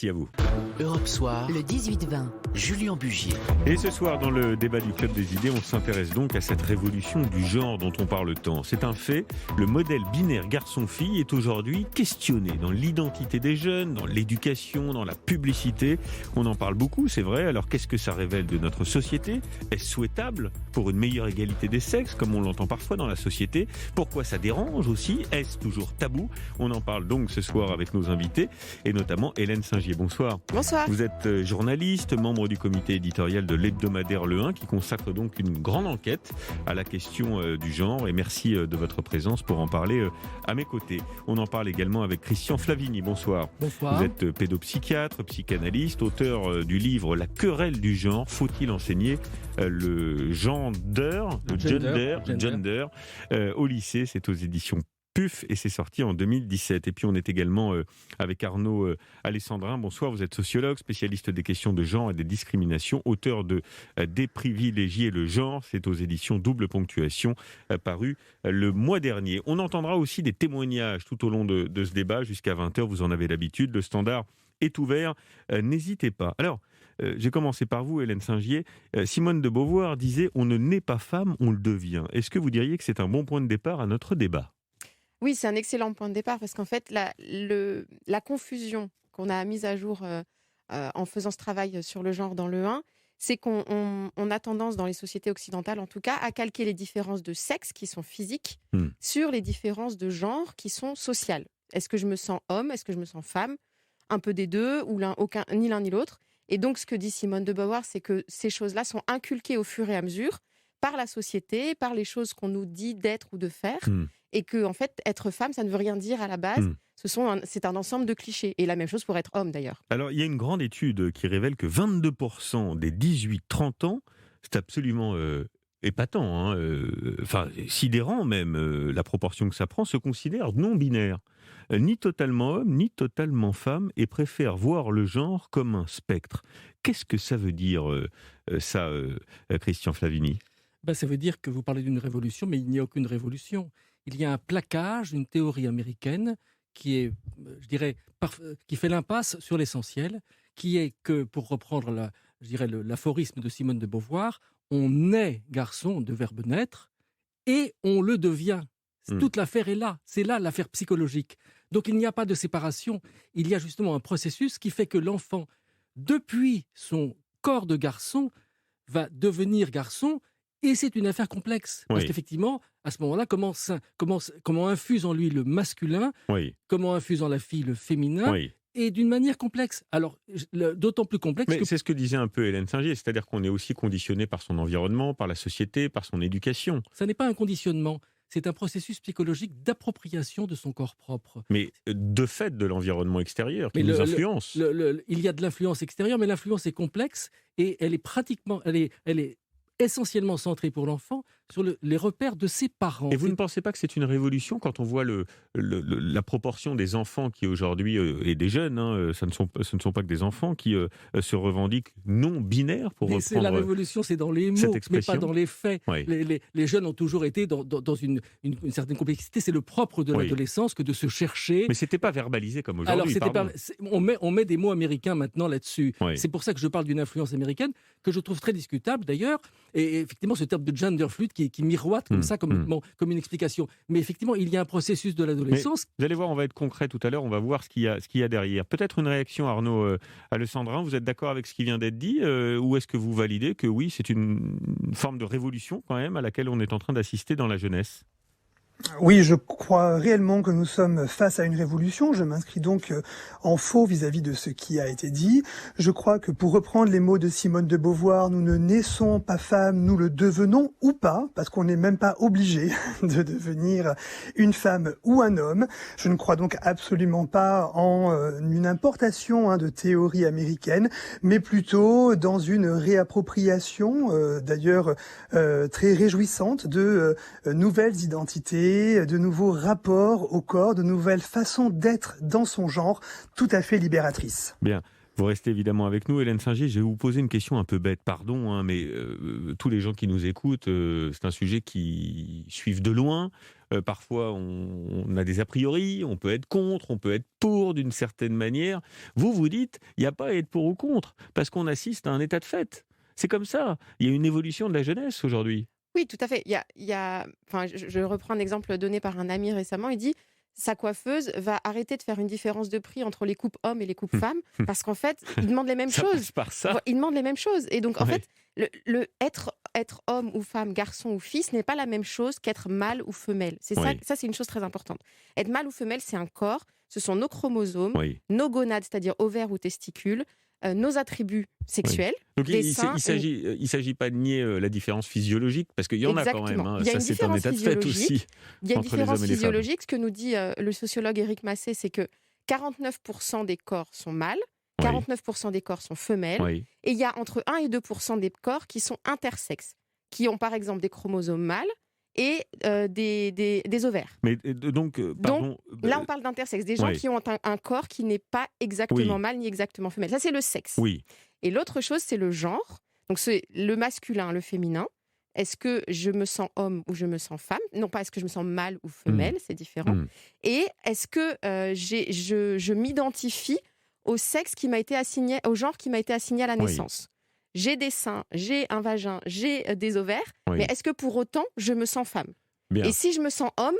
Merci à vous. Europe Soir, Le 18-20. Julien Bugier. Et ce soir, dans le débat du Club des idées, on s'intéresse donc à cette révolution du genre dont on parle tant. C'est un fait, le modèle binaire garçon-fille est aujourd'hui questionné dans l'identité des jeunes, dans l'éducation, dans la publicité. On en parle beaucoup, c'est vrai. Alors qu'est-ce que ça révèle de notre société ? Est-ce souhaitable pour une meilleure égalité des sexes, comme on l'entend parfois dans la société ? Pourquoi ça dérange aussi ? Est-ce toujours tabou ? On en parle donc ce soir avec nos invités, et notamment Hélène Singier. Bonsoir. Bonsoir. Vous êtes journaliste, membre du comité éditorial de l'hebdomadaire Le 1 qui consacre donc une grande enquête à la question du genre, et merci de votre présence pour en parler à mes côtés. On en parle également avec Christian Flavini. Bonsoir. Bonsoir. Vous êtes pédopsychiatre, psychanalyste, auteur du livre La querelle du genre, faut-il enseigner le gender au lycée? C'est aux éditions PUF et c'est sorti en 2017. Et puis on est également avec Arnaud Alessandrin. Bonsoir, vous êtes sociologue, spécialiste des questions de genre et des discriminations, auteur de Déprivilégier le genre. C'est aux éditions Double Ponctuation, paru le mois dernier. On entendra aussi des témoignages tout au long de ce débat jusqu'à 20h. Vous en avez l'habitude. Le standard est ouvert. N'hésitez pas. Alors, j'ai commencé par vous, Hélène Singier. Simone de Beauvoir disait « On ne naît pas femme, on le devient ». Est-ce que vous diriez que c'est un bon point de départ à notre débat ? Oui, c'est un excellent point de départ parce qu'en fait, la confusion qu'on a mise à jour en faisant ce travail sur le genre dans le 1, c'est qu'on a tendance dans les sociétés occidentales, en tout cas, à calquer les différences de sexe qui sont physiques sur les différences de genre qui sont sociales. Est-ce que je me sens homme ? Est-ce que je me sens femme ? Un peu des deux ou ni l'un ni l'autre. Et donc, ce que dit Simone de Beauvoir, c'est que ces choses-là sont inculquées au fur et à mesure par la société, par les choses qu'on nous dit d'être ou de faire. Et que, en fait, être femme, ça ne veut rien dire à la base. C'est un ensemble de clichés. Et la même chose pour être homme, d'ailleurs. Alors, il y a une grande étude qui révèle que 22% des 18-30 ans, c'est absolument épatant, sidérant même, la proportion que ça prend, se considèrent non-binaires. Ni totalement homme, ni totalement femme, et préfèrent voir le genre comme un spectre. Qu'est-ce que ça veut dire, Christian Flavini ? Ça veut dire que vous parlez d'une révolution, mais il n'y a aucune révolution. Il y a un plaquage, une théorie américaine qui est, qui fait l'impasse sur l'essentiel, qui est que, pour reprendre l'aphorisme de Simone de Beauvoir, on naît garçon, de verbe naître, et on le devient. Toute l'affaire est là, c'est là l'affaire psychologique. Donc il n'y a pas de séparation, il y a justement un processus qui fait que l'enfant, depuis son corps de garçon, va devenir garçon. Et c'est une affaire complexe, parce qu'effectivement, à ce moment-là, comment infuse en lui le masculin, comment infuse en la fille le féminin, et d'une manière complexe. Alors, d'autant plus complexe Mais c'est ce que disait un peu Hélène Singier, c'est-à-dire qu'on est aussi conditionné par son environnement, par la société, par son éducation. Ça n'est pas un conditionnement, c'est un processus psychologique d'appropriation de son corps propre. Mais de fait de l'environnement extérieur qui nous influence. Il y a de l'influence extérieure, mais l'influence est complexe, et elle est essentiellement centré pour l'enfant sur les repères de ses parents. Et vous ne pensez pas que c'est une révolution quand on voit la proportion des enfants qui aujourd'hui, et des jeunes, ce ne sont pas que des enfants, qui se revendiquent non-binaires, pour reprendre c'est la révolution, c'est dans les mots, mais pas dans les faits. Les jeunes ont toujours été dans une certaine complexité. C'est le propre de l'adolescence que de se chercher. Mais ce n'était pas verbalisé comme aujourd'hui. On met des mots américains maintenant là-dessus. C'est pour ça que je parle d'une influence américaine, que je trouve très discutable d'ailleurs. Et effectivement, ce terme de gender fluid qui miroite comme ça, comme une explication. Mais effectivement, il y a un processus de l'adolescence. Mais vous allez voir, on va être concret tout à l'heure, on va voir ce qu'il y a derrière. Peut-être une réaction, Arnaud Alessandrin, vous êtes d'accord avec ce qui vient d'être dit, ou est-ce que vous validez que oui, c'est une forme de révolution quand même à laquelle on est en train d'assister dans la jeunesse ? Oui, je crois réellement que nous sommes face à une révolution. Je m'inscris donc en faux vis-à-vis de ce qui a été dit. Je crois que, pour reprendre les mots de Simone de Beauvoir, nous ne naissons pas femmes, nous le devenons ou pas, parce qu'on n'est même pas obligé de devenir une femme ou un homme. Je ne crois donc absolument pas en une importation de théories américaines, mais plutôt dans une réappropriation, d'ailleurs très réjouissante, de nouvelles identités, de nouveaux rapports au corps, de nouvelles façons d'être dans son genre, tout à fait libératrices. Bien. Vous restez évidemment avec nous, Hélène Singier. Je vais vous poser une question un peu bête, pardon, mais tous les gens qui nous écoutent, c'est un sujet qui suivent de loin. parfois on a des a priori, on peut être contre, on peut être pour d'une certaine manière. Vous dites, il n'y a pas à être pour ou contre, parce qu'on assiste à un état de fait. C'est comme ça. Il y a une évolution de la jeunesse aujourd'hui. Oui, tout à fait. Enfin, je reprends un exemple donné par un ami récemment. Il dit sa coiffeuse va arrêter de faire une différence de prix entre les coupes hommes et les coupes femmes parce qu'en fait, ils demandent les mêmes Ça choses. passe par ça. Ils demandent les mêmes choses. Et donc, en Ouais. fait, être homme ou femme, garçon ou fille, ce n'est pas la même chose qu'être mâle ou femelle. Oui. Ça, c'est une chose très importante. Être mâle ou femelle, c'est un corps. Ce sont nos chromosomes, Oui. nos gonades, c'est-à-dire ovaires ou testicules, nos attributs sexuels. Donc des il seins ne s'agit pas de nier la différence physiologique, parce qu'il y en a quand même. Exactement. Il y a Ça, une c'est un différence état de fait physiologique. aussi Il y a une entre les différence hommes et les femmes. physiologique. Ce que nous dit le sociologue Éric Massé, c'est que 49% des corps sont mâles, 49% des corps sont femelles, Oui. et il y a entre 1 et 2% des corps qui sont intersexes, qui ont par exemple des chromosomes mâles et des ovaires. Mais donc, pardon. Là, on parle d'intersexe, des gens Ouais. qui ont un corps qui n'est pas exactement Oui. mâle ni exactement femelle. Ça, c'est le sexe. Oui. Et l'autre chose, c'est le genre. Donc, c'est le masculin, le féminin. Est-ce que je me sens homme ou je me sens femme? Non pas est-ce que je me sens mâle ou femelle, c'est différent. Et est-ce que je m'identifie au sexe qui m'a été assigné, au genre qui m'a été assigné à la Oui. naissance? J'ai des seins, j'ai un vagin, j'ai des ovaires, Oui. mais est-ce que pour autant je me sens femme? Bien. Et si je me sens homme,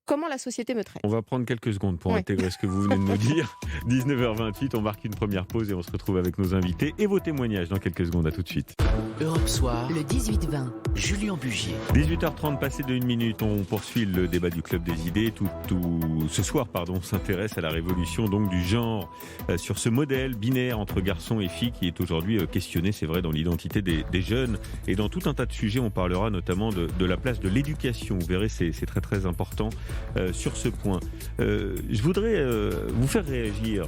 comment la société me traite? On va prendre quelques secondes pour Ouais. intégrer ce que vous venez de nous dire. 19h28, on marque une première pause et on se retrouve avec nos invités et vos témoignages dans quelques secondes. À tout de suite. Europe Soir, Le 18-20. Julien Bugier. 18h30, passé de 1 minute, on poursuit le débat du Club des idées. Ce soir, on s'intéresse à la révolution donc du genre, sur ce modèle binaire entre garçons et filles qui est aujourd'hui questionné, c'est vrai, dans l'identité des jeunes. Et dans tout un tas de sujets, on parlera notamment de la place de l'éducation. Vous verrez, c'est très très important sur ce point. Je voudrais vous faire réagir,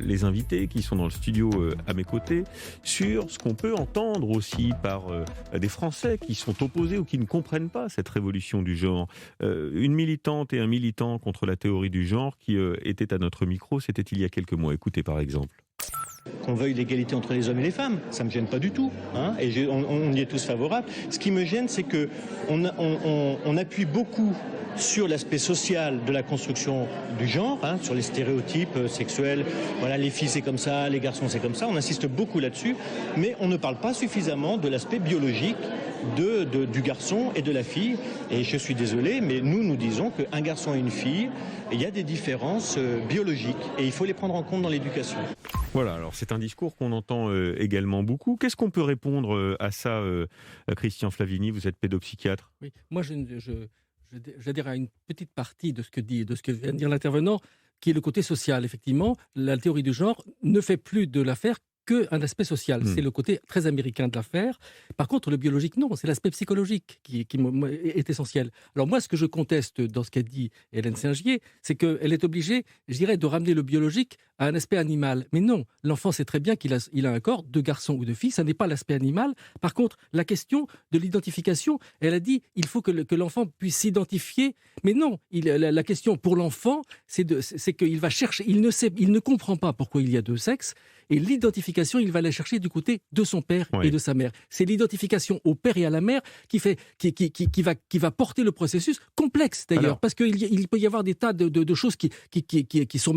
les invités qui sont dans le studio à mes côtés, sur ce qu'on peut entendre aussi par des Français qui sont opposés ou qui ne comprennent pas cette révolution du genre. Une militante et un militant contre la théorie du genre qui étaient à notre micro, c'était il y a quelques mois. Écoutez par exemple. Qu'on veuille l'égalité entre les hommes et les femmes, ça ne me gêne pas du tout, hein, et on y est tous favorables. Ce qui me gêne, c'est que on appuie beaucoup sur l'aspect social de la construction du genre, hein, sur les stéréotypes sexuels. Voilà, les filles c'est comme ça, les garçons c'est comme ça. On insiste beaucoup là-dessus, mais on ne parle pas suffisamment de l'aspect biologique du garçon et de la fille. Et je suis désolé, mais nous disons qu'un garçon et une fille, il y a des différences biologiques et il faut les prendre en compte dans l'éducation. Voilà, alors c'est un discours qu'on entend également beaucoup. Qu'est-ce qu'on peut répondre à ça, Christian Flavini? Vous êtes pédopsychiatre. Oui, moi j'adhère à une petite partie de ce que vient de dire l'intervenant, qui est le côté social. Effectivement, la théorie du genre ne fait plus de l'affaire qu'un aspect social. C'est le côté très américain de l'affaire. Par contre, le biologique, non, c'est l'aspect psychologique qui est essentiel. Alors moi, ce que je conteste dans ce qu'a dit Hélène Singier, c'est qu'elle est obligée, je dirais, de ramener le biologique à un aspect animal. Mais non, l'enfant sait très bien qu'il a un corps de garçon ou de fille, ça n'est pas l'aspect animal. Par contre, la question de l'identification, elle a dit, il faut que l'enfant puisse s'identifier. Mais non, la question pour l'enfant, c'est qu'il va chercher, il ne comprend pas pourquoi il y a deux sexes, et l'identification, il va la chercher du côté de son père et de sa mère. C'est l'identification au père et à la mère qui va porter le processus, complexe d'ailleurs, parce qu'il peut y avoir des tas de choses qui sont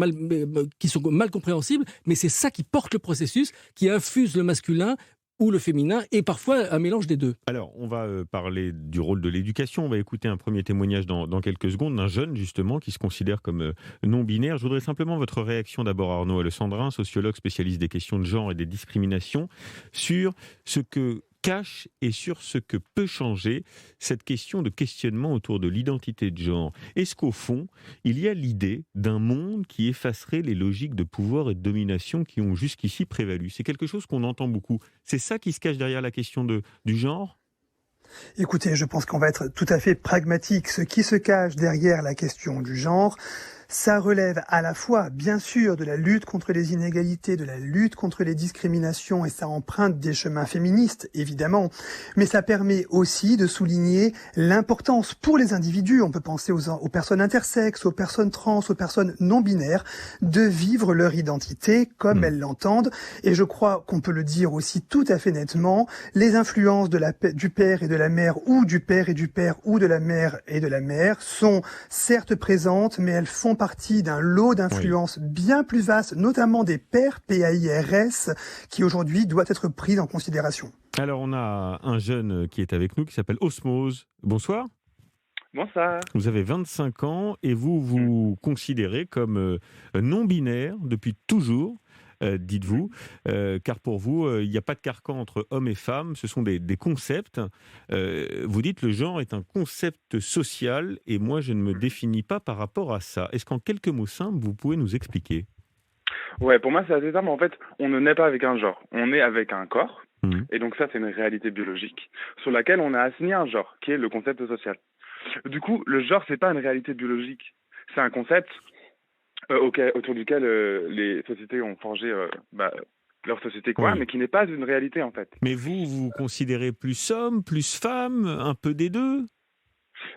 mal compréhensibles, mais c'est ça qui porte le processus, qui infuse le masculin ou le féminin, et parfois un mélange des deux. Alors, on va parler du rôle de l'éducation. On va écouter un premier témoignage dans quelques secondes d'un jeune, justement, qui se considère comme non-binaire. Je voudrais simplement votre réaction d'abord, Arnaud Alessandrin, sociologue spécialiste des questions de genre et des discriminations, sur ce que cache et sur ce que peut changer cette question de questionnement autour de l'identité de genre. Est-ce qu'au fond, il y a l'idée d'un monde qui effacerait les logiques de pouvoir et de domination qui ont jusqu'ici prévalu? C'est quelque chose qu'on entend beaucoup. C'est ça qui se cache derrière la question du genre? Écoutez, je pense qu'on va être tout à fait pragmatique. Ce qui se cache derrière la question du genre, Ça relève à la fois, bien sûr, de la lutte contre les inégalités, de la lutte contre les discriminations, et ça emprunte des chemins féministes, évidemment, mais ça permet aussi de souligner l'importance pour les individus, on peut penser aux personnes intersexes, aux personnes trans, aux personnes non binaires, de vivre leur identité comme elles l'entendent, et je crois qu'on peut le dire aussi tout à fait nettement, les influences du père et de la mère, ou du père et du père, ou de la mère et de la mère, sont certes présentes, mais elles font partie d'un lot d'influences bien plus vaste, notamment des pairs, PAIRS, qui aujourd'hui doit être pris en considération. Alors, on a un jeune qui est avec nous, qui s'appelle Osmose. Bonsoir. Bonsoir. Vous avez 25 ans et vous vous considérez comme non-binaire depuis toujours, dites-vous, car pour vous, il n'y a pas de carcan entre hommes et femmes, ce sont des concepts. Vous dites le genre est un concept social et moi, je ne me définis pas par rapport à ça. Est-ce qu'en quelques mots simples, vous pouvez nous expliquer ? Ouais, pour moi, c'est assez simple. En fait, on ne naît pas avec un genre. On naît avec un corps. Et donc ça, c'est une réalité biologique sur laquelle on a assigné un genre, qui est le concept social. Du coup, le genre, c'est pas une réalité biologique. C'est un concept autour duquel les sociétés ont forgé leur société, mais qui n'est pas une réalité, en fait. Mais vous vous considérez plus homme, plus femme, un peu des deux ?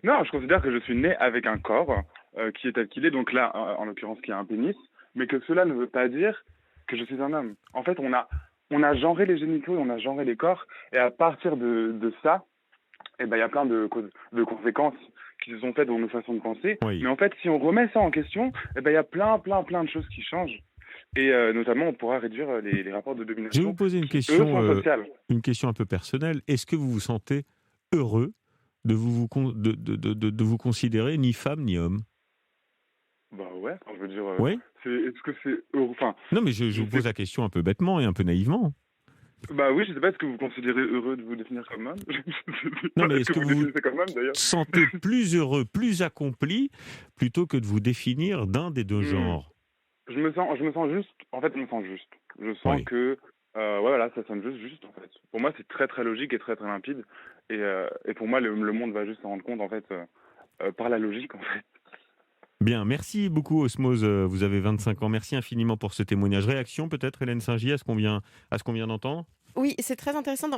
Non, je considère que je suis né avec un corps qui est tel qu'il est, donc là, en l'occurrence, qui a un pénis, mais que cela ne veut pas dire que je suis un homme. En fait, on a genré les génitaux et on a genré les corps, et à partir de ça, il y a plein de conséquences qui se sont faites dans nos façons de penser. Mais en fait, si on remet ça en question, il y a plein de choses qui changent. Et notamment, on pourra réduire les rapports de domination. Je vais vous poser une question un peu personnelle. Est-ce que vous vous sentez heureux de vous considérer ni femme ni homme ? Bah ouais, je veux dire... Oui. Est-ce que c'est heureux, non, mais je vous pose la question un peu bêtement et un peu naïvement. Bah oui, je sais pas, est-ce que vous considérez heureux de vous définir comme homme ? Non, mais est-ce que vous définissez comme homme, d'ailleurs ? sentez plus heureux, plus accompli, plutôt que de vous définir d'un des deux genres ? Je me sens juste, en fait, je me sens juste. Je sens que, voilà, ça sonne juste, en fait. Pour moi, c'est très, très logique et très, très limpide. Et pour moi, le monde va juste s'en rendre compte, en fait, par la logique, en fait. Bien, merci beaucoup Osmose, vous avez 25 ans, merci infiniment pour ce témoignage. Réaction peut-être Hélène Saint-Gier à ce qu'on vient d'entendre ? Oui, c'est très intéressant.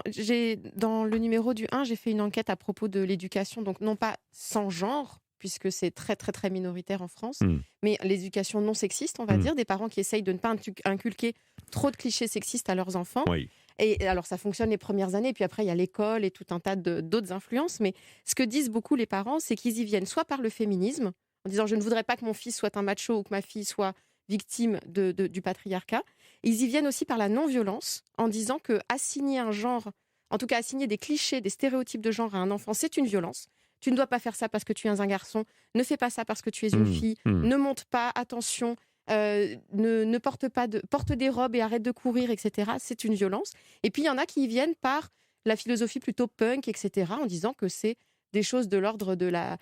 Dans le numéro du 1, j'ai fait une enquête à propos de l'éducation, donc non pas sans genre, puisque c'est très très très minoritaire en France, mais l'éducation non sexiste, on va dire, des parents qui essayent de ne pas inculquer trop de clichés sexistes à leurs enfants. Oui. Et alors ça fonctionne les premières années, puis après il y a l'école et tout un tas d'autres influences, mais ce que disent beaucoup les parents, c'est qu'ils y viennent soit par le féminisme, en disant je ne voudrais pas que mon fils soit un macho ou que ma fille soit victime du patriarcat. Ils y viennent aussi par la non-violence, en disant que assigner un genre, en tout cas assigner des clichés, des stéréotypes de genre à un enfant, c'est une violence. Tu ne dois pas faire ça parce que tu es un garçon, ne fais pas ça parce que tu es une fille, ne monte pas, attention, ne porte des robes et arrête de courir, etc. C'est une violence. Et puis il y en a qui y viennent par la philosophie plutôt punk, etc., en disant que c'est des choses de l'ordre de la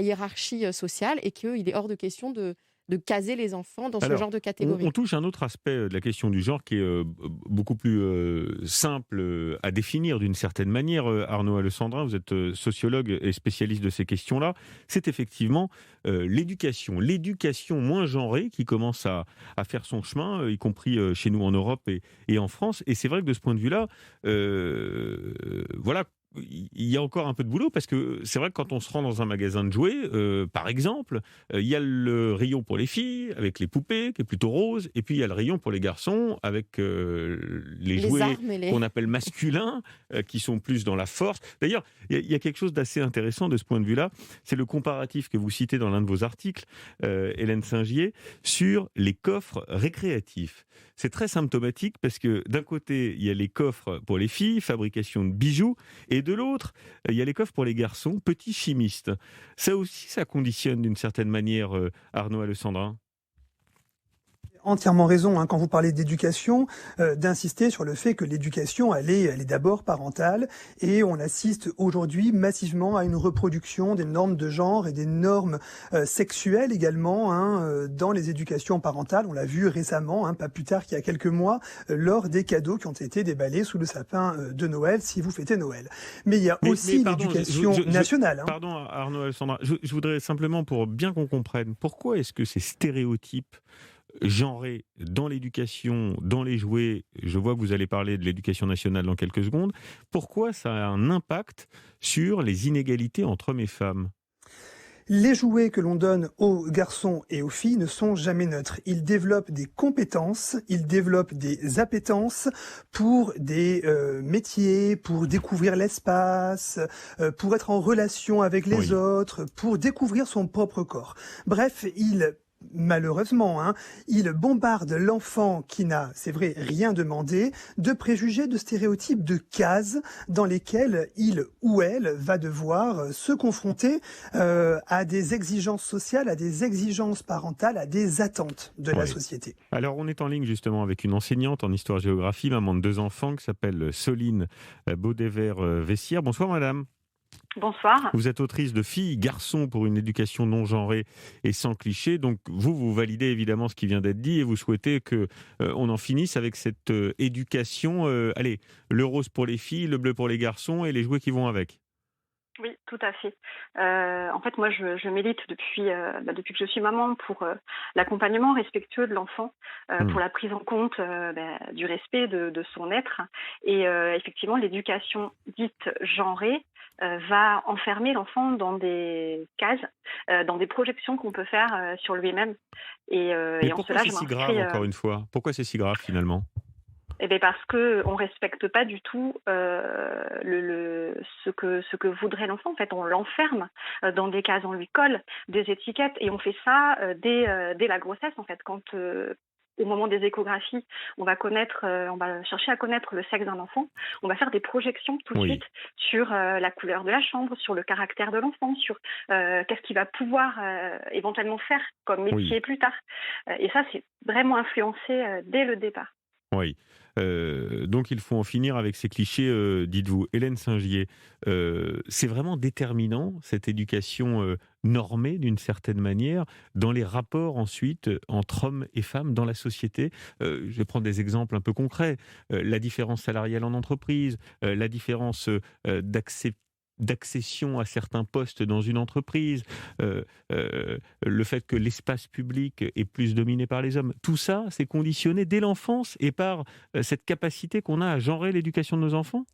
hiérarchie sociale et qu'il est hors de question de caser les enfants dans ce genre de catégorie. On touche à un autre aspect de la question du genre qui est beaucoup plus simple à définir d'une certaine manière. Arnaud Alessandrin, vous êtes sociologue et spécialiste de ces questions-là. C'est effectivement l'éducation moins genrée qui commence à faire son chemin, y compris chez nous en Europe et en France. Et c'est vrai que de ce point de vue-là, voilà, il y a encore un peu de boulot parce que c'est vrai que quand on se rend dans un magasin de jouets, par exemple, il y a le rayon pour les filles avec les poupées qui est plutôt rose, et puis il y a le rayon pour les garçons avec les jouets qu'on appelle masculins qui sont plus dans la force. D'ailleurs, il y a quelque chose d'assez intéressant de ce point de vue-là, c'est le comparatif que vous citez dans l'un de vos articles, Hélène Saint-Gier, sur les coffres récréatifs. C'est très symptomatique parce que d'un côté, il y a les coffres pour les filles, fabrication de bijoux, et de l'autre, il y a les coffres pour les garçons, petits chimistes. Ça aussi, ça conditionne d'une certaine manière Arnaud Alessandrin. entièrement raison quand vous parlez d'éducation, d'insister sur le fait que l'éducation, elle est d'abord parentale, et on assiste aujourd'hui massivement à une reproduction des normes de genre et des normes sexuelles également dans les éducations parentales. On l'a vu récemment, pas plus tard qu'il y a quelques mois, lors des cadeaux qui ont été déballés sous le sapin de Noël, si vous fêtez Noël. Mais il y a aussi l'éducation nationale. Pardon Arnaud Alessandra, je voudrais simplement, pour bien qu'on comprenne, pourquoi est-ce que ces stéréotypes genrés dans l'éducation, dans les jouets, je vois que vous allez parler de l'éducation nationale dans quelques secondes, pourquoi ça a un impact sur les inégalités entre hommes et femmes ? Les jouets que l'on donne aux garçons et aux filles ne sont jamais neutres. Ils développent des compétences, ils développent des appétences pour des métiers, pour découvrir l'espace, pour être en relation avec les autres, pour découvrir son propre corps. Bref, malheureusement, il bombarde l'enfant qui n'a, c'est vrai, rien demandé, de préjugés, de stéréotypes, de cases dans lesquelles il ou elle va devoir se confronter à des exigences sociales, à des exigences parentales, à des attentes de la société. Alors, on est en ligne justement avec une enseignante en histoire-géographie, maman de 2 enfants, qui s'appelle Soline Baudévert-Vessière. Bonsoir madame. Bonsoir. Vous êtes autrice de Filles, garçons pour une éducation non genrée et sans clichés. Donc vous validez évidemment ce qui vient d'être dit et vous souhaitez qu'on en finisse avec cette éducation. Allez, le rose pour les filles, le bleu pour les garçons et les jouets qui vont avec. Oui, tout à fait. En fait, moi, je milite depuis que je suis maman pour l'accompagnement respectueux de l'enfant, pour la prise en compte du respect de son être. Et effectivement, l'éducation dite genrée va enfermer l'enfant dans des cases, dans des projections qu'on peut faire sur lui-même. Et en pourquoi cela, c'est si grave, encore une fois ? Pourquoi c'est si grave, finalement ? Eh bien parce qu'on ne respecte pas du tout ce que voudrait l'enfant. En fait, on l'enferme dans des cases, on lui colle des étiquettes et on fait ça dès la grossesse. En fait, quand au moment des échographies, on va chercher à connaître le sexe d'un enfant. On va faire des projections tout de suite sur la couleur de la chambre, sur le caractère de l'enfant, sur qu'est-ce qu'il va pouvoir éventuellement faire comme métier plus tard. Et ça, c'est vraiment influencé dès le départ. Oui. Donc il faut en finir avec ces clichés, dites-vous. Hélène Singier, c'est vraiment déterminant, cette éducation normée d'une certaine manière, dans les rapports ensuite entre hommes et femmes dans la société. Je vais prendre des exemples un peu concrets. La différence salariale en entreprise, la différence d'accession à certains postes dans une entreprise, le fait que l'espace public est plus dominé par les hommes. Tout ça, c'est conditionné dès l'enfance et par cette capacité qu'on a à genrer l'éducation de nos enfants ?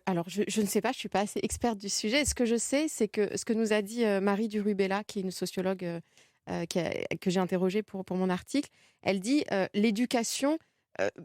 Alors, je ne sais pas, je ne suis pas assez experte du sujet. Ce que je sais, c'est que ce que nous a dit Marie Durubella, qui est une sociologue que j'ai interrogée pour mon article, elle dit l'éducation,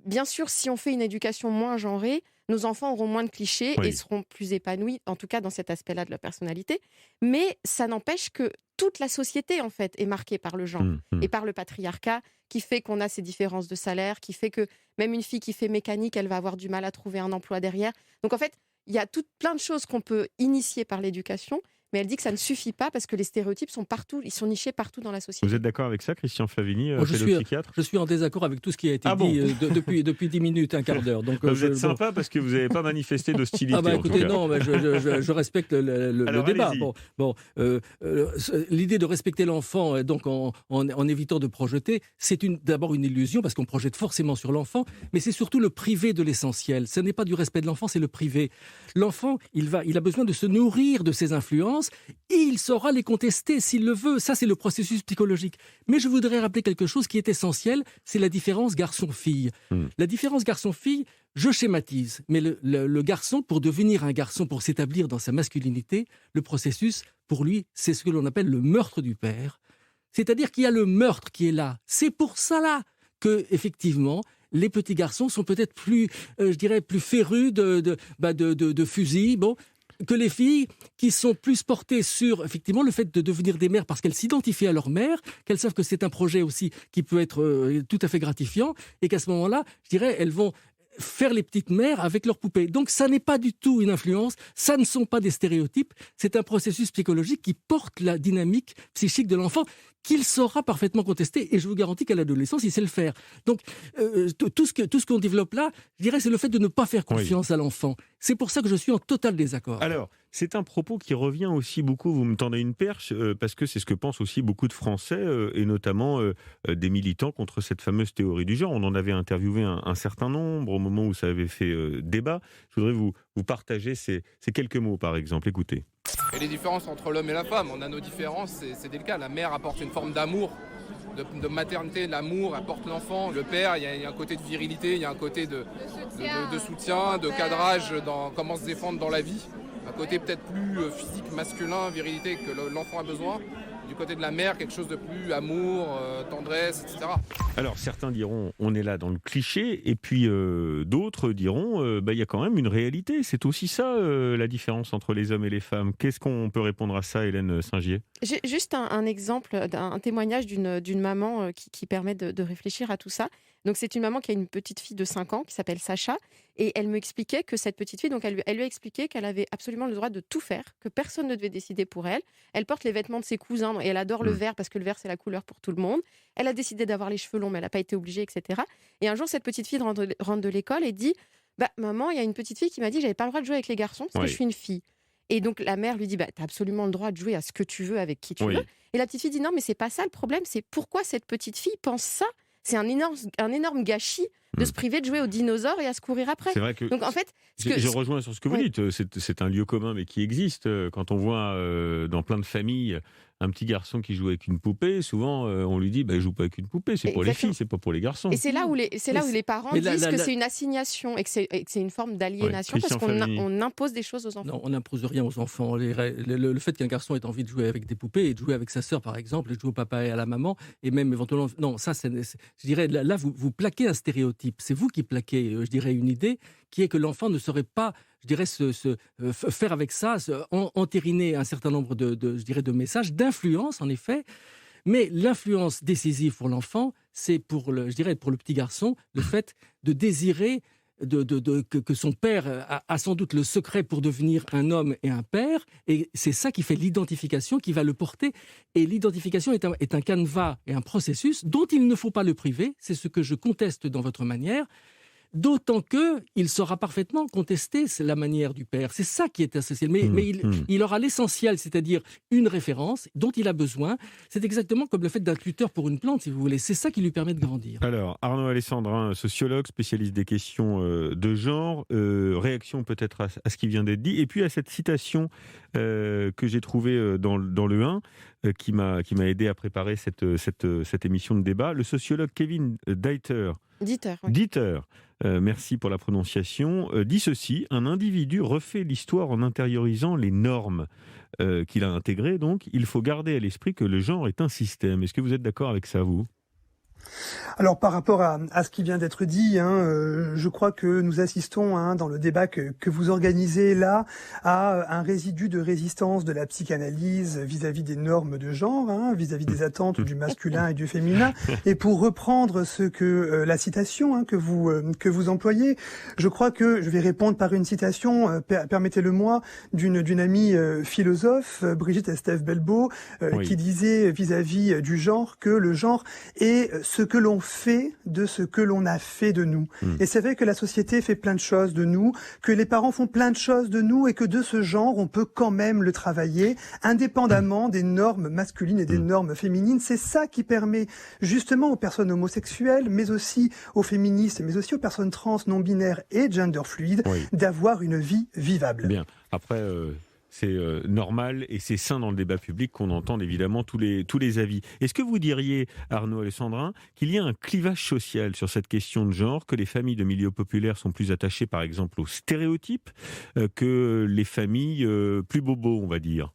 bien sûr, si on fait une éducation moins genrée, nos enfants auront moins de clichés et seront plus épanouis, en tout cas dans cet aspect-là de leur personnalité. Mais ça n'empêche que toute la société, en fait, est marquée par le genre et par le patriarcat, qui fait qu'on a ces différences de salaire, qui fait que même une fille qui fait mécanique, elle va avoir du mal à trouver un emploi derrière. Donc, en fait, il y a plein de choses qu'on peut initier par l'éducation, mais elle dit que ça ne suffit pas parce que les stéréotypes sont partout, ils sont nichés partout dans la société. Vous êtes d'accord avec ça, Christian Flavigny, pédopsychiatre ? Je suis en désaccord avec tout ce qui a été dit depuis 10 minutes, un quart d'heure. Donc, vous êtes sympa parce que vous n'avez pas manifesté d'hostilité. Écoutez, non, je respecte le débat. L'idée de respecter l'enfant, donc en évitant de projeter, c'est d'abord une illusion parce qu'on projette forcément sur l'enfant, mais c'est surtout le privé de l'essentiel. Ce n'est pas du respect de l'enfant, c'est le privé. L'enfant, il a besoin de se nourrir de ses influences et il saura les contester s'il le veut. Ça, c'est le processus psychologique. Mais je voudrais rappeler quelque chose qui est essentiel, c'est la différence garçon-fille. La différence garçon-fille, je schématise, mais le garçon, pour devenir un garçon, pour s'établir dans sa masculinité, le processus, pour lui, c'est ce que l'on appelle le meurtre du père. C'est-à-dire qu'il y a le meurtre qui est là. C'est pour ça là que, effectivement, les petits garçons sont peut-être plus, plus férus de fusils, que les filles qui sont plus portées sur, effectivement, le fait de devenir des mères parce qu'elles s'identifient à leur mère, qu'elles savent que c'est un projet aussi qui peut être tout à fait gratifiant et qu'à ce moment-là, elles vont faire les petites mères avec leurs poupées. Donc ça n'est pas du tout une influence, ça ne sont pas des stéréotypes, c'est un processus psychologique qui porte la dynamique psychique de l'enfant qu'il saura parfaitement contester, et je vous garantis qu'à l'adolescence, il sait le faire. Donc tout ce qu'on développe là, je dirais, c'est le fait de ne pas faire confiance à l'enfant. C'est pour ça que je suis en total désaccord. Alors, c'est un propos qui revient aussi beaucoup, vous me tendez une perche, parce que c'est ce que pensent aussi beaucoup de Français, et notamment des militants contre cette fameuse théorie du genre. On en avait interviewé un certain nombre au moment où ça avait fait débat. Je voudrais vous partager ces quelques mots, par exemple. Écoutez. Et les différences entre l'homme et la femme, on a nos différences, c'est délicat. La mère apporte une forme d'amour, de maternité, l'amour, apporte l'enfant. Le père, il y a un côté de virilité, il y a un côté de soutien, de cadrage dans comment se défendre dans la vie. Un côté peut-être plus physique, masculin, virilité que l'enfant a besoin. Du côté de la mère, quelque chose de plus amour, tendresse, etc. Alors certains diront on est là dans le cliché, et puis d'autres diront il y a quand même une réalité. C'est aussi ça la différence entre les hommes et les femmes. Qu'est-ce qu'on peut répondre à ça, Hélène Singier ? J'ai juste un exemple, un témoignage d'une maman qui permet de réfléchir à tout ça. Donc c'est une maman qui a une petite fille de 5 ans qui s'appelle Sacha, et elle me expliquait que cette petite fille, donc elle lui a expliqué qu'elle avait absolument le droit de tout faire, que personne ne devait décider pour elle. Elle porte les vêtements de ses cousins et elle adore le vert parce que le vert c'est la couleur pour tout le monde. Elle a décidé d'avoir les cheveux longs mais elle n'a pas été obligée, etc. Et un jour cette petite fille rentre de l'école et dit maman, il y a une petite fille qui m'a dit que j'avais pas le droit de jouer avec les garçons parce que je suis une fille. Et donc la mère lui dit t'as absolument le droit de jouer à ce que tu veux avec qui tu veux. Et la petite fille dit non, mais c'est pas ça le problème, c'est pourquoi cette petite fille pense ça. C'est un énorme gâchis de se priver de jouer aux dinosaures et à se courir après. C'est vrai que donc en fait, je rejoins sur ce que vous dites. C'est un lieu commun, mais qui existe. Quand on voit dans plein de familles un petit garçon qui joue avec une poupée, souvent on lui dit joue pas avec une poupée, c'est pour les filles, c'est pas pour les garçons. Et c'est là où les parents disent que c'est une assignation et que c'est une forme d'aliénation parce qu'on impose des choses aux enfants. Non, on n'impose rien aux enfants. Le fait qu'un garçon ait envie de jouer avec des poupées et de jouer avec sa sœur, par exemple, et de jouer au papa et à la maman, et même éventuellement... Non, ça, je dirais, là, vous plaquez un stéréotype. C'est vous qui plaquez, je dirais, une idée qui est que l'enfant ne saurait pas, je dirais, faire avec ça, entériner un certain nombre de messages, d'influence, en effet. Mais l'influence décisive pour l'enfant, c'est pour le petit garçon, le fait de désirer que son père a sans doute le secret pour devenir un homme et un père, et c'est ça qui fait l'identification, qui va le porter. Et l'identification est un canevas et un processus dont il ne faut pas le priver, c'est ce que je conteste dans votre manière. D'autant qu'il saura parfaitement contester la manière du père. C'est ça qui est essentiel. Mais il aura l'essentiel, c'est-à-dire une référence dont il a besoin. C'est exactement comme le fait d'un tuteur pour une plante, si vous voulez. C'est ça qui lui permet de grandir. Alors, Arnaud Alessandrin, sociologue, spécialiste des questions de genre, réaction peut-être à ce qui vient d'être dit, et puis à cette citation que j'ai trouvée dans le 1, qui m'a aidé à préparer cette émission de débat. Le sociologue Kevin Dieter, merci pour la prononciation, dit ceci: un individu refait l'histoire en intériorisant les normes qu'il a intégrées. Donc, il faut garder à l'esprit que le genre est un système. Est-ce que vous êtes d'accord avec ça, vous ? Alors par rapport à ce qui vient d'être dit, je crois que nous assistons dans le débat que vous organisez là à un résidu de résistance de la psychanalyse vis-à-vis des normes de genre, vis-à-vis des attentes du masculin et du féminin. Et pour reprendre la citation que vous employez, je crois que je vais répondre par une citation, permettez-le-moi, d'une amie philosophe, Brigitte Estève-Belbeau, qui disait vis-à-vis du genre que le genre est ce que l'on fait de ce que l'on a fait de nous. Et c'est vrai que la société fait plein de choses de nous, que les parents font plein de choses de nous, et que de ce genre, on peut quand même le travailler, indépendamment des normes masculines et des normes féminines. C'est ça qui permet justement aux personnes homosexuelles, mais aussi aux féministes, mais aussi aux personnes trans, non-binaires et gender-fluides, d'avoir une vie vivable. Bien. Après... c'est normal et c'est sain dans le débat public qu'on entende évidemment tous les avis. Est-ce que vous diriez, Arnaud Alessandrin, qu'il y a un clivage social sur cette question de genre, que les familles de milieux populaires sont plus attachées par exemple aux stéréotypes que les familles plus bobos, on va dire ?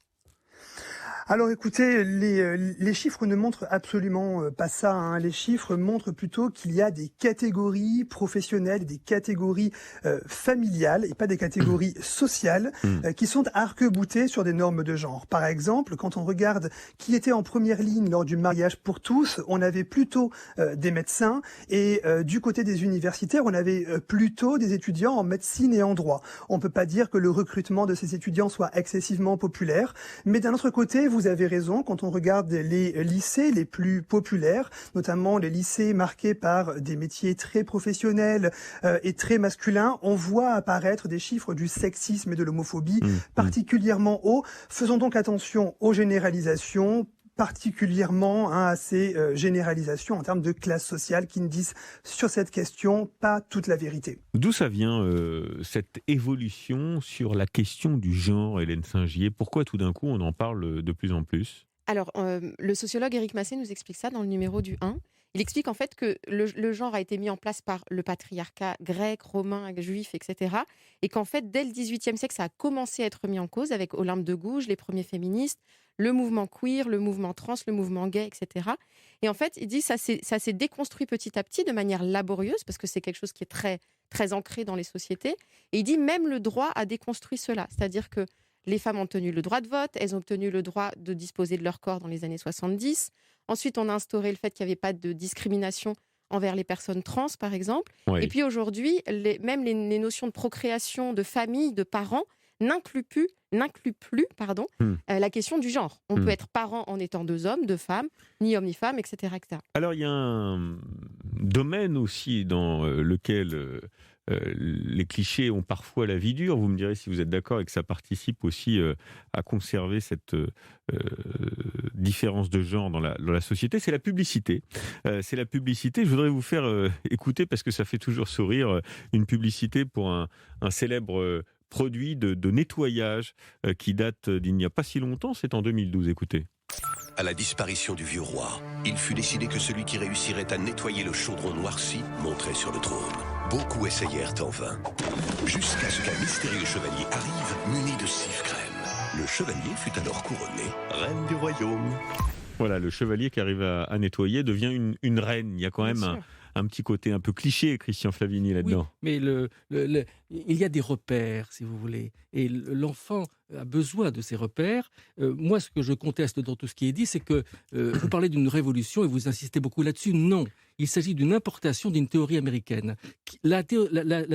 Alors écoutez, les chiffres ne montrent absolument pas ça, hein. Les chiffres montrent plutôt qu'il y a des catégories professionnelles, des catégories familiales et pas des catégories sociales qui sont arc-boutées sur des normes de genre. Par exemple, quand on regarde qui était en première ligne lors du mariage pour tous, on avait plutôt des médecins et du côté des universitaires, on avait plutôt des étudiants en médecine et en droit. On ne peut pas dire que le recrutement de ces étudiants soit excessivement populaire, mais d'un autre côté, vous avez raison, quand on regarde les lycées les plus populaires, notamment les lycées marqués par des métiers très professionnels et très masculins, on voit apparaître des chiffres du sexisme et de l'homophobie particulièrement hauts. Faisons donc attention aux généralisations, particulièrement à ces généralisations en termes de classe sociale qui ne disent sur cette question pas toute la vérité. D'où ça vient cette évolution sur la question du genre, Hélène Singier? Pourquoi tout d'un coup on en parle de plus en plus? Alors, le sociologue Éric Massé nous explique ça dans le numéro du 1. Il explique en fait que le genre a été mis en place par le patriarcat grec, romain, juif, etc. Et qu'en fait, dès le XVIIIe siècle, ça a commencé à être mis en cause avec Olympe de Gouges, les premiers féministes, le mouvement queer, le mouvement trans, le mouvement gay, etc. Et en fait, il dit que ça s'est déconstruit petit à petit de manière laborieuse, parce que c'est quelque chose qui est très, très ancré dans les sociétés. Et il dit même le droit a déconstruit cela. C'est-à-dire que les femmes ont obtenu le droit de vote, elles ont obtenu le droit de disposer de leur corps dans les années 70. Ensuite, on a instauré le fait qu'il n'y avait pas de discrimination envers les personnes trans, par exemple. Oui. Et puis aujourd'hui, même les notions de procréation, de famille, de parents n'incluent plus la question du genre. On peut être parent en étant deux hommes, deux femmes, ni homme ni femme, etc., etc. Alors, il y a un domaine aussi dans lequel les clichés ont parfois la vie dure. Vous me direz si vous êtes d'accord et que ça participe aussi à conserver cette différence de genre dans la société. C'est la publicité. C'est la publicité. Je voudrais vous faire écouter, parce que ça fait toujours sourire, une publicité pour un célèbre produit de nettoyage qui date d'il n'y a pas si longtemps. C'est en 2012. Écoutez. À la disparition du vieux roi, il fut décidé que celui qui réussirait à nettoyer le chaudron noirci monterait sur le trône. Beaucoup essayèrent en vain, jusqu'à ce qu'un mystérieux chevalier arrive muni de cif-crème. Le chevalier fut alors couronné reine du royaume. Voilà, le chevalier qui arrive à nettoyer devient une reine. Il y a quand même un petit côté un peu cliché, Christian Flavigny, là-dedans. Oui, mais il y a des repères, si vous voulez. Et l'enfant a besoin de ces repères. Moi, ce que je conteste dans tout ce qui est dit, c'est que vous parlez d'une révolution et vous insistez beaucoup là-dessus. Non, il s'agit d'une importation d'une théorie américaine. La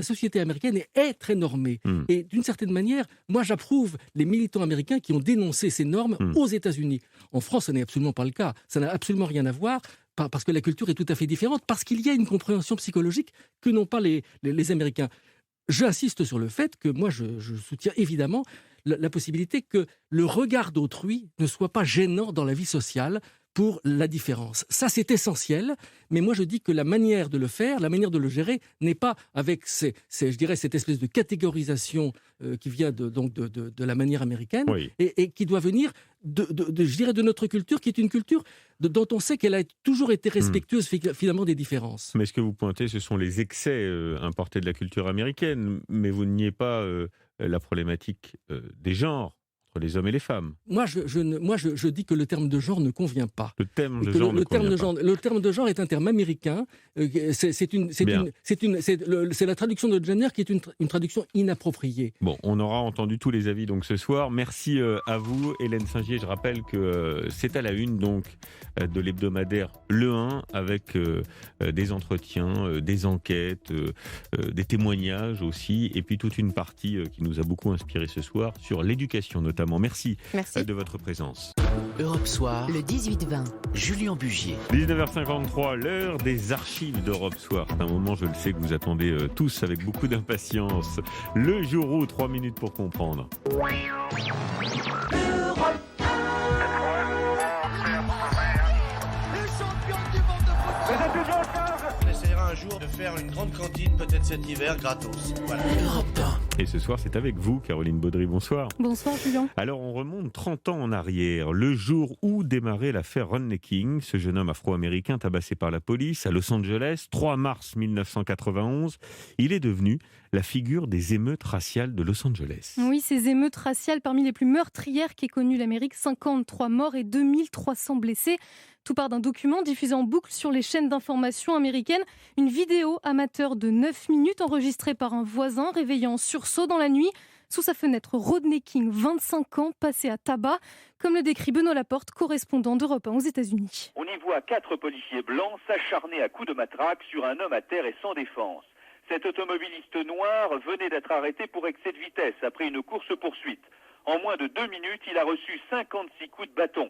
société américaine est très normée. Et d'une certaine manière, moi, j'approuve les militants américains qui ont dénoncé ces normes aux États-Unis. En France, ce n'est absolument pas le cas. Ça n'a absolument rien à voir. Parce que la culture est tout à fait différente, parce qu'il y a une compréhension psychologique que n'ont pas les Américains. J'insiste sur le fait que moi, je soutiens évidemment la possibilité que le regard d'autrui ne soit pas gênant dans la vie sociale pour la différence. Ça, c'est essentiel, mais moi, je dis que la manière de le faire, la manière de le gérer, n'est pas avec je dirais, cette espèce de catégorisation qui vient de la manière américaine, oui. et qui doit venir je dirais, de notre culture, qui est une culture dont on sait qu'elle a toujours été respectueuse finalement des différences. Mais ce que vous pointez, ce sont les excès importés de la culture américaine, mais vous ne niez pas la problématique des genres entre les hommes et les femmes. Moi, je dis que le terme de genre ne convient pas. Le terme de genre ne convient pas. Le terme de genre est un terme américain. C'est la traduction de gender qui est une traduction inappropriée. Bon, on aura entendu tous les avis donc ce soir. Merci à vous, Hélène Singier. Je rappelle que c'est à la une donc de l'hebdomadaire Le 1 avec des entretiens, des enquêtes, des témoignages aussi, et puis toute une partie qui nous a beaucoup inspiré ce soir sur l'éducation notamment. Merci de votre présence. Europe Soir, le 18-20. Julien Bugier. 19h53, l'heure des archives d'Europe Soir. C'est un moment, je le sais, que vous attendez tous avec beaucoup d'impatience. Le jour où, 3 minutes pour comprendre. un jour de faire une grande cantine, peut-être cet hiver, gratos. Voilà. Et ce soir, c'est avec vous, Caroline Baudry. Bonsoir. Bonsoir, Julien. Alors, on remonte 30 ans en arrière, le jour où démarrait l'affaire Rodney King, ce jeune homme afro-américain tabassé par la police à Los Angeles, 3 mars 1991. Il est devenu la figure des émeutes raciales de Los Angeles. Oui, ces émeutes raciales parmi les plus meurtrières qu'ait connues l'Amérique, 53 morts et 2300 blessés. Tout part d'un document diffusé en boucle sur les chaînes d'information américaines. Une vidéo amateur de 9 minutes enregistrée par un voisin réveillé en sursaut dans la nuit. Sous sa fenêtre, Rodney King, 25 ans, passé à tabac, comme le décrit Benoît Laporte, correspondant d'Europe 1 aux États-Unis. On y voit 4 policiers blancs s'acharner à coups de matraque sur un homme à terre et sans défense. Cet automobiliste noir venait d'être arrêté pour excès de vitesse après une course-poursuite. En moins de 2 minutes, il a reçu 56 coups de bâton.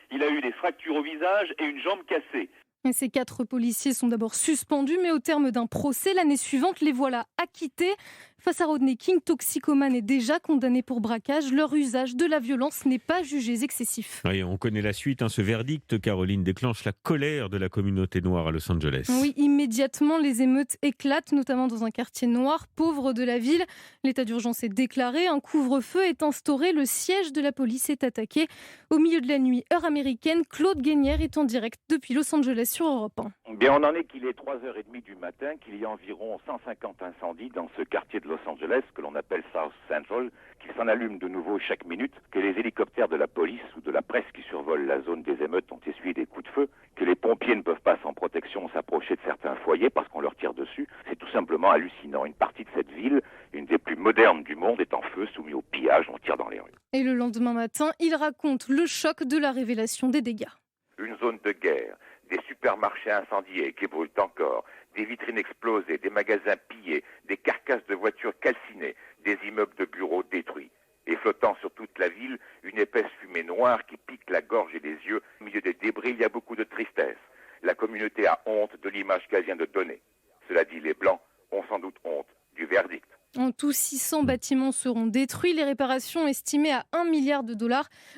Il a eu des fractures au visage et une jambe cassée. Et ces 4 policiers sont d'abord suspendus, mais au terme d'un procès, l'année suivante, les voilà acquittés. Face à Rodney King, toxicomane et déjà condamné pour braquage, leur usage de la violence n'est pas jugé excessif. Oui, on connaît la suite. Ce verdict, Caroline, déclenche la colère de la communauté noire à Los Angeles. Oui, immédiatement, les émeutes éclatent, notamment dans un quartier noir, pauvre de la ville. L'état d'urgence est déclaré, un couvre-feu est instauré, le siège de la police est attaqué. Au milieu de la nuit, heure américaine, Claude Guénière est en direct depuis Los Angeles sur Europe 1. Bien, on en est qu'il est 3h30 du matin, qu'il y a environ 150 incendies dans ce quartier de Los Angeles, que l'on appelle South Central, qu'il s'en allume de nouveau chaque minute, que les hélicoptères de la police ou de la presse qui survolent la zone des émeutes ont essuyé des coups de feu, que les pompiers ne peuvent pas sans protection s'approcher de certains foyers parce qu'on leur tire dessus. C'est tout simplement hallucinant. Une partie de cette ville, une des plus modernes du monde, est en feu, soumise au pillage, on tire dans les rues. Et le lendemain matin, il raconte le choc de la révélation des dégâts. Une zone de guerre, des supermarchés incendiés qui brûlent encore, des vitrines explosées, des magasins pillés, des carcasses de voitures calcinées, des immeubles de bureaux détruits. Et flottant sur toute la ville, une épaisse fumée noire qui pique la gorge et les yeux. Au milieu des débris, il y a beaucoup de tristesse. La communauté a honte de l'image qu'elle vient de donner. Cela dit, les Blancs ont sans doute honte du verdict. En tout, 600 bâtiments seront détruits, les réparations estimées à $1 milliard.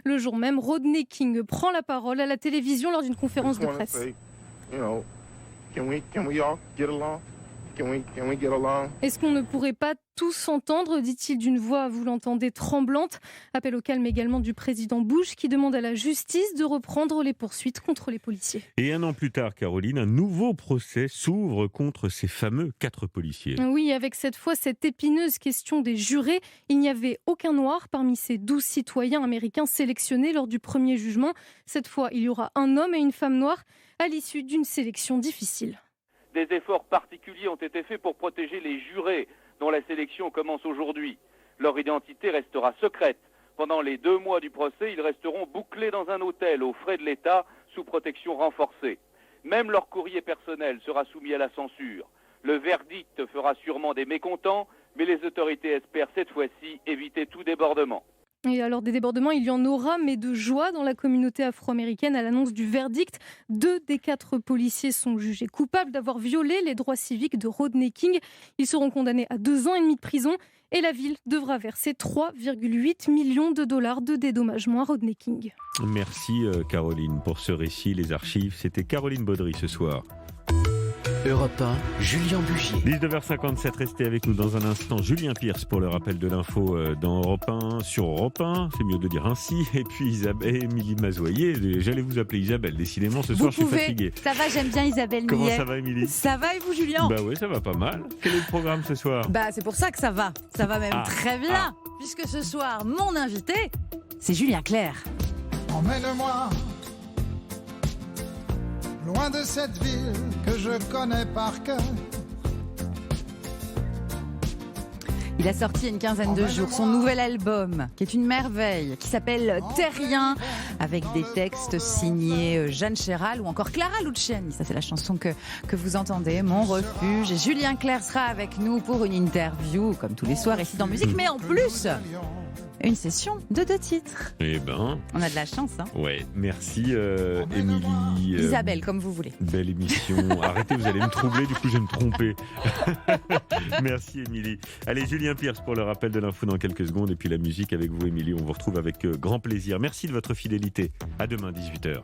Le jour même, Rodney King prend la parole à la télévision lors d'une conférence de presse. Est-ce qu'on ne pourrait pas tous s'entendre, dit-il d'une voix, vous l'entendez, tremblante. Appel au calme également du président Bush qui demande à la justice de reprendre les poursuites contre les policiers. Et 1 an plus tard, Caroline, un nouveau procès s'ouvre contre ces fameux 4 policiers. Oui, avec cette fois cette épineuse question des jurés. Il n'y avait aucun noir parmi ces 12 citoyens américains sélectionnés lors du premier jugement. Cette fois, il y aura un homme et une femme noire à l'issue d'une sélection difficile. Des efforts particuliers ont été faits pour protéger les jurés dont la sélection commence aujourd'hui. Leur identité restera secrète. Pendant les 2 mois du procès, ils resteront bouclés dans un hôtel aux frais de l'État sous protection renforcée. Même leur courrier personnel sera soumis à la censure. Le verdict fera sûrement des mécontents, mais les autorités espèrent cette fois-ci éviter tout débordement. Et alors des débordements, il y en aura, mais de joie dans la communauté afro-américaine à l'annonce du verdict. 2 des 4 policiers sont jugés coupables d'avoir violé les droits civiques de Rodney King. Ils seront condamnés à 2 ans et demi de prison et la ville devra verser $3,8 millions de dédommagement à Rodney King. Merci Caroline pour ce récit. Les archives, c'était Caroline Baudry ce soir. Europe 1, Julien Bugier. 19h57, restez avec nous dans un instant. Julien Pierce pour le rappel de l'info dans Europe 1, sur Europe 1, c'est mieux de dire ainsi. Et puis Émilie Mazoyer, j'allais vous appeler Isabelle, décidément ce soir je suis fatigué. Ça va, j'aime bien Isabelle Millet. Comment ça va Émilie? Ça va et vous Julien? Bah oui, ça va pas mal. Quel est le programme ce soir? Bah c'est pour ça que ça va même très bien. Puisque ce soir, mon invité, c'est Julien Clerc. Emmène-moi loin de cette ville que je connais par cœur. Il a sorti il y a une quinzaine de jours son nouvel album, qui est une merveille, qui s'appelle Terrien, avec des textes signés Jeanne Chéral ou encore Clara Luciani. Ça, c'est la chanson que vous entendez, Mon refuge. Et Julien Clerc sera avec nous pour une interview, comme tous les soirs ici dans Musique, mais en plus, une session de 2 titres. Eh ben, on a de la chance, hein. Ouais, merci Émilie. Isabelle, comme vous voulez. Belle émission. Arrêtez, vous allez me troubler, du coup je vais me tromper. Merci Émilie. Allez, Julien Pierce pour le rappel de l'info dans quelques secondes. Et puis la musique avec vous Émilie, on vous retrouve avec grand plaisir. Merci de votre fidélité. À demain 18h.